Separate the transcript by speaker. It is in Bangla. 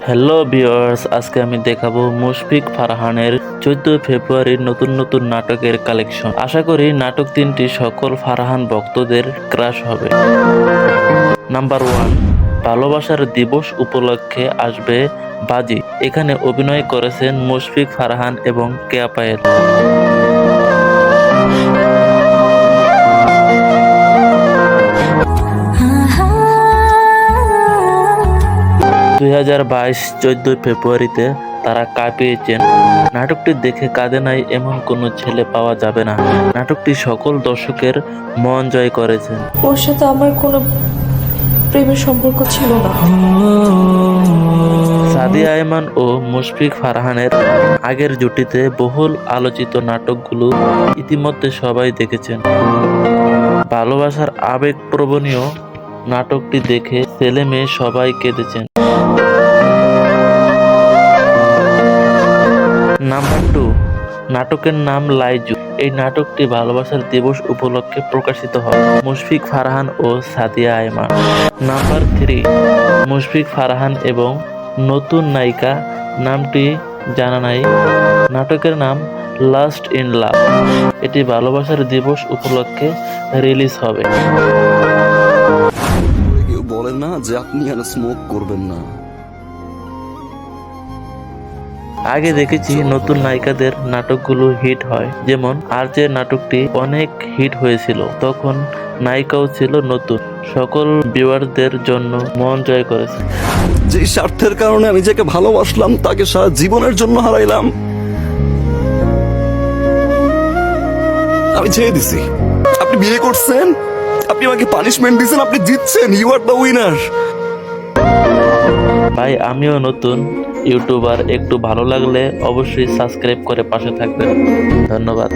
Speaker 1: হ্যালো ভিউয়ার্স, আজকে আমি দেখাবো মুশফিক ফারহানের 14 ফেব্রুয়ারির নতুন নাটকের কালেকশন। আশা করি নাটক তিনটি সকল ফারহান ভক্তদের ক্রাশ হবে। নাম্বার 1, ভালোবাসার দিবস উপলক্ষে আসবে বাজি। এখানে অভিনয় করেছেন মুশফিক ফারহান এবং কেয়া পায়েল। 2022 14 ফেব্রুয়ারিতে তারা কাঁপিয়েছেন। নাটকটি দেখে কাঁদে নাই এমন কোনো ছেলে পাওয়া যাবে না। নাটকটি সকল দর্শকের মন জয় করেছে।
Speaker 2: ওর সাথে আমার কোনো প্রেমের সম্পর্ক ছিল না।
Speaker 1: সাদিয়া আয়মান ও মুশফিক ফারহানের আগের জুটিতে বহুল আলোচিত নাটকগুলো ইতিমধ্যে সবাই দেখেছেন। ভালোবাসার আবেগপ্রবণীয় নাটকটি দেখে ছেলে মেয়ে সবাই কেঁদেছেন। নাম্বার 2, নাটকের নাম লাইজু। এই নাটকটি ভালোবাসার দিবস উপলক্ষে প্রকাশিত হয়। মুশফিক ফারহান ও সাদিয়া আয়মান। নাম্বার 3, মুশফিক ফারহান এবং নতুন নায়িকা, নামটি জানা নাই। নাটকের নাম লাস্ট ইন লাভ। এটি ভালোবাসার দিবস উপলক্ষে রিলিজ হবে।
Speaker 3: কেউ বলেন না যে আপনি আর স্মোক করবেন না।
Speaker 1: আগে দেখেছি নতুন নায়িকাদের নাটকগুলো হিট হয়, যেমন আর যে নাটকটি অনেক হিট হয়েছিল, তখন নায়িকাও ছিল নতুন, সকল ভিউয়ারদের জন্য মন জয় করেছে।
Speaker 3: যে স্বার্থের কারণে আমি যাকে ভালোবাসলাম তাকে সারা জীবনের জন্য হারাইলাম। আমি ছেড়ে দিছি। আপনি বিয়ে করছেন, আপনি আমাকে পানিশমেন্ট দিয়েছেন, আপনি জিতছেন, ইউ আর দ্য উইনার।
Speaker 1: ভাই, আমিও নতুন ইউটিউবার, একটু ভালো লাগলে অবশ্যই সাবস্ক্রাইব করে পাশে থাকবেন। ধন্যবাদ।